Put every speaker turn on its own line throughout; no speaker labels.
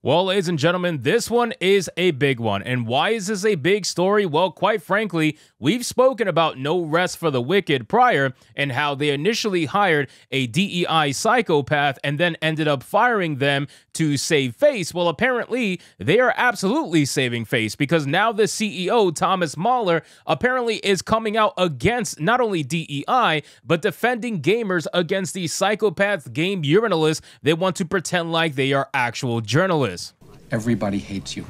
Well, ladies and gentlemen, this one is a big one. And why is this a big story? Well, quite frankly, we've spoken about no rest for the wicked prior and how they initially hired a DEI psychopath and then ended up firing them to save face. Well, apparently, they are absolutely saving face because now the CEO, Thomas Mahler, apparently is coming out against not only DEI, but defending gamers against these psychopath game journalists that want to pretend like they are actual journalists.
Everybody hates you.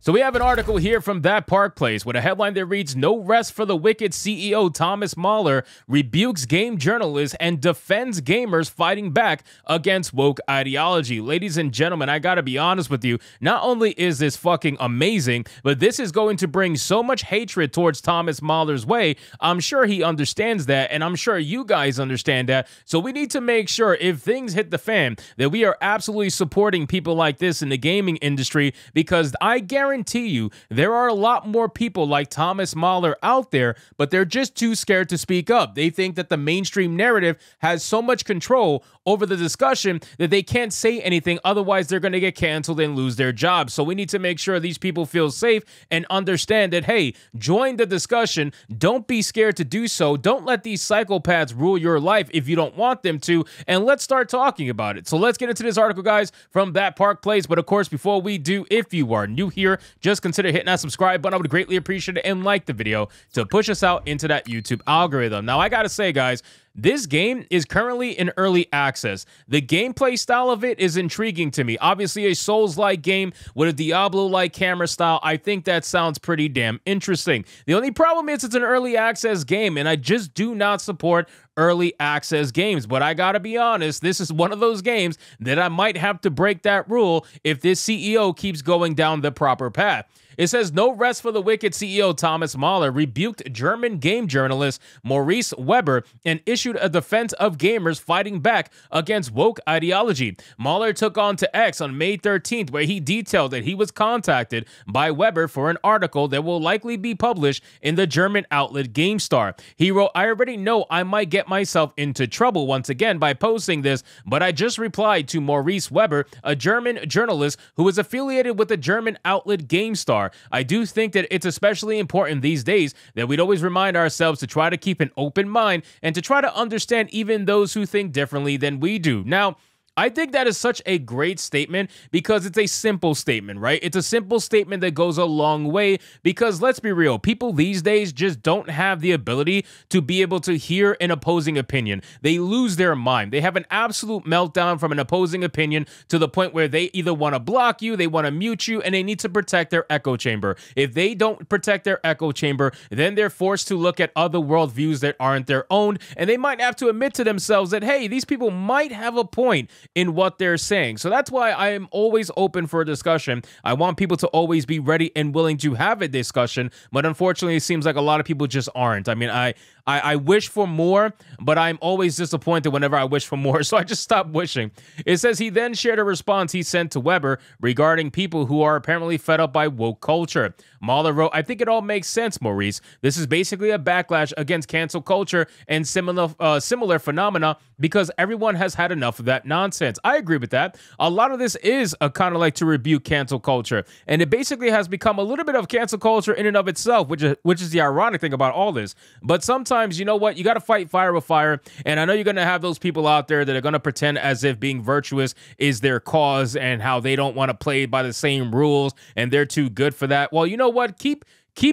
So we have an article here from That Park Place with a headline that reads, "No rest for the wicked CEO Thomas Mahler rebukes game journalists and defends gamers fighting back against woke ideology." Ladies and gentlemen, I gotta be honest with you. Not only is this fucking amazing, but this is going to bring so much hatred towards Thomas Mahler's way. I'm sure he understands that, and I'm sure you guys understand that. So we need to make sure if things hit the fan that we are absolutely supporting people like this in the gaming industry, because I guarantee you there are a lot more people like Thomas Mahler out there, but they're just too scared to speak up. They think that the mainstream narrative has so much control over the discussion that they can't say anything, otherwise they're going to get canceled and lose their jobs. So we need to make sure these people feel safe and understand that, hey, join the discussion. Don't be scared to do so. Don't let these psychopaths rule your life if you don't want them to, and let's start talking about it. So let's get into this article, guys, from That Park Place. But of course, before we do, if you are new here, just consider hitting that subscribe button. I would greatly appreciate it, and like the video to push us out into that YouTube algorithm. Now, I gotta say, guys, this game is currently in early access. The gameplay style of it is intriguing to me. Obviously, a Souls-like game with a Diablo-like camera style. I think that sounds pretty damn interesting. The only problem is it's an early access game, and I just do not support early access games. But I gotta be honest, this is one of those games that I might have to break that rule if this CEO keeps going down the proper path. It says, "No rest for the wicked CEO Thomas Mahler rebuked German game journalist Maurice Weber and issued a defense of gamers fighting back against woke ideology." Mahler took on to X on May 13th, where he detailed that he was contacted by Weber for an article that will likely be published in the German outlet GameStar. He wrote, "I already know I might get myself into trouble once again by posting this, but I just replied to Maurice Weber, a German journalist who is affiliated with the German outlet GameStar. I do think that it's especially important these days that we'd always remind ourselves to try to keep an open mind and to try to understand even those who think differently than we do." Now, I think that is such a great statement because it's a simple statement, right? It's a simple statement that goes a long way because let's be real, people these days just don't have the ability to be able to hear an opposing opinion. They lose their mind. They have an absolute meltdown from an opposing opinion to the point where they either want to block you, they want to mute you, and they need to protect their echo chamber. If they don't protect their echo chamber, then they're forced to look at other worldviews that aren't their own, and they might have to admit to themselves that, hey, these people might have a point in what they're saying. So that's why I am always open for a discussion. I want people to always be ready and willing to have a discussion, but unfortunately, it seems like a lot of people just aren't. I mean, I wish for more, but I'm always disappointed whenever I wish for more, so I just stopped wishing. It says he then shared a response he sent to Weber regarding people who are apparently fed up by woke culture. Mahler wrote, "I think it all makes sense, Maurice. This is basically a backlash against cancel culture and similar phenomena because everyone has had enough of that nonsense." I agree with that. A lot of this is a kind of like to rebuke cancel culture, and it basically has become a little bit of cancel culture in and of itself, which is the ironic thing about all this. But sometimes, you know what, you got to fight fire with fire, and I know you're going to have those people out there that are going to pretend as if being virtuous is their cause and how they don't want to play by the same rules and they're too good for that. Well, you know what, keep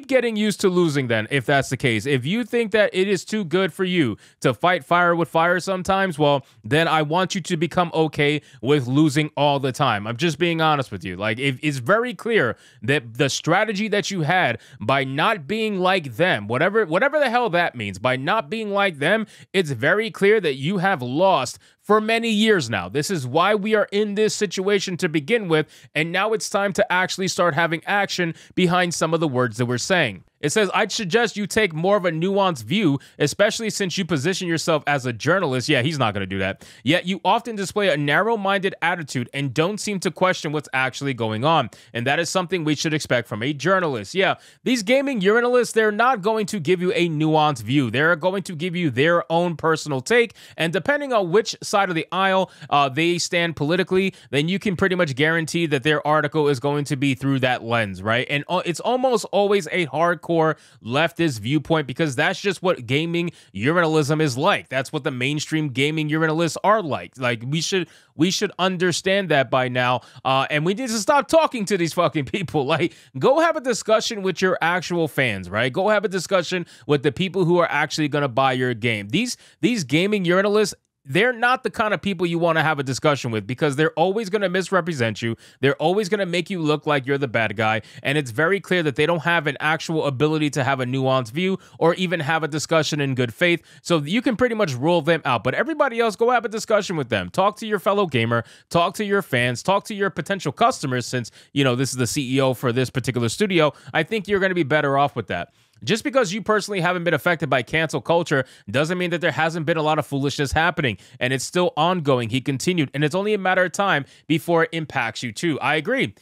getting used to losing then, if that's the case. If you think that it is too good for you to fight fire with fire sometimes, well, then I want you to become okay with losing all the time. I'm just being honest with you. Like, it's very clear that the strategy that you had by not being like them, whatever the hell that means, by not being like them, it's very clear that you have lost for many years now. This is why we are in this situation to begin with, and now it's time to actually start having action behind some of the words that we're saying. It says, I'd suggest you take more of a nuanced view, especially since you position yourself as a journalist. Yeah, he's not going to do that. Yet you often display a narrow-minded attitude and don't seem to question what's actually going on. And that is something we should expect from a journalist. Yeah, these gaming urinalists, they're not going to give you a nuanced view. They're going to give you their own personal take. And depending on which side of the aisle they stand politically, then you can pretty much guarantee that their article is going to be through that lens, right? And it's almost always a hardcore leftist viewpoint because that's just what gaming urinalism is like. That's what the mainstream gaming urinalists are like. Like we should understand that by now, and we need to stop talking to these fucking people. Like, go have a discussion with your actual fans, right? Go have a discussion with the people who are actually going to buy your game. These gaming urinalists, they're not the kind of people you want to have a discussion with because they're always going to misrepresent you. They're always going to make you look like you're the bad guy. And it's very clear that they don't have an actual ability to have a nuanced view or even have a discussion in good faith. So you can pretty much rule them out. But everybody else, go have a discussion with them. Talk to your fellow gamer. Talk to your fans. Talk to your potential customers since, you know, this is the CEO for this particular studio. I think you're going to be better off with that. Just because you personally haven't been affected by cancel culture doesn't mean that there hasn't been a lot of foolishness happening, and it's still ongoing. He continued, and it's only a matter of time before it impacts you too. I agree.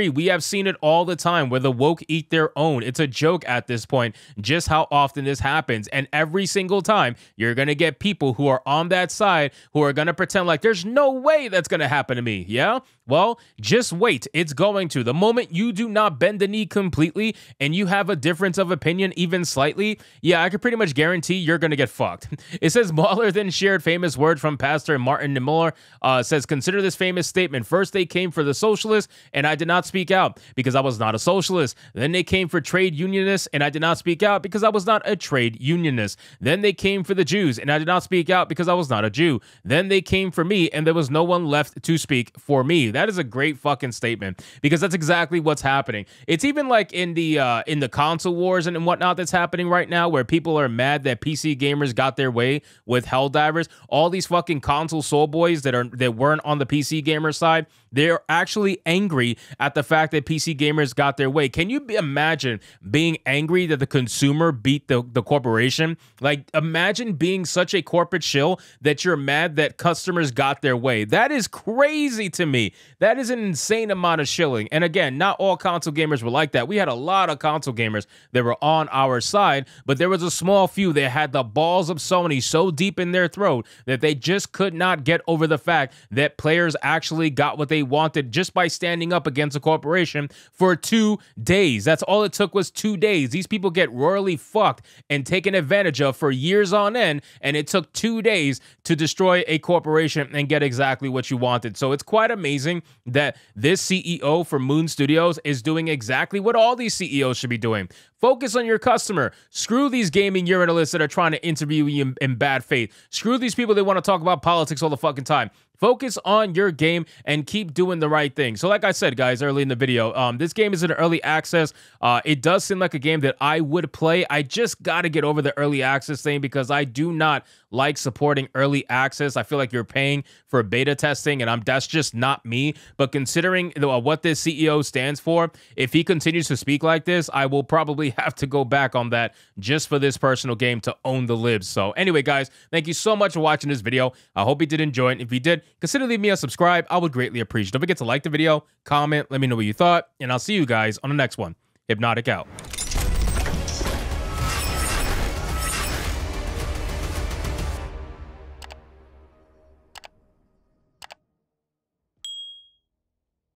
We have seen it all the time where the woke eat their own. It's a joke at this point, just how often this happens. And every single time, you're going to get people who are on that side who are going to pretend like there's no way that's going to happen to me. Yeah? Well, just wait. It's going to. The moment you do not bend the knee completely and you have a difference of opinion even slightly, yeah, I can pretty much guarantee you're going to get fucked. It says Mahler then shared famous word from Pastor Martin Niemöller. Says, consider this famous statement. First, they came for the socialists, and I did not speak out because I was not a socialist. Then they came for trade unionists, and I did not speak out because I was not a trade unionist. Then they came for the Jews, and I did not speak out because I was not a Jew. Then they came for me, and there was no one left to speak for me. That is a great fucking statement because that's exactly what's happening. It's even like in the console wars and whatnot that's happening right now, where people are mad that PC gamers got their way with Helldivers. All these fucking console soul boys that weren't on the PC gamer side, they're actually angry at the fact that PC gamers got their way. Can you imagine being angry that the consumer beat the corporation? Like, imagine being such a corporate shill that you're mad that customers got their way. That is crazy to me. That is an insane amount of shilling. And again, not all console gamers were like that. We had a lot of console gamers that were on our side, but there was a small few that had the balls of Sony so deep in their throat that they just could not get over the fact that players actually got what they wanted just by standing up against a corporation for 2 days. That's all it took, was 2 days. These people get royally fucked and taken advantage of for years on end, and it took 2 days to destroy a corporation and get exactly what you wanted. So it's quite amazing that this CEO for Moon Studios is doing exactly what all these CEOs should be doing. Focus on your customer. Screw these gaming urinalists that are trying to interview you in bad faith. Screw these people that want to talk about politics all the fucking time. Focus on your game and keep doing the right thing. So like I said, guys, early in the video, this game is in early access. It does seem like a game that I would play. I just got to get over the early access thing because I do not like supporting early access. I feel like you're paying for beta testing, and that's just not me. But considering what this CEO stands for, if he continues to speak like this, I will probably have to go back on that just for this personal game to own the libs. So anyway, guys, thank you so much for watching this video. I hope you did enjoy it. If you did, consider leaving me a subscribe. I would greatly appreciate it. Don't forget to like the video, comment, let me know what you thought, and I'll see you guys on the next one. Hypnotic out.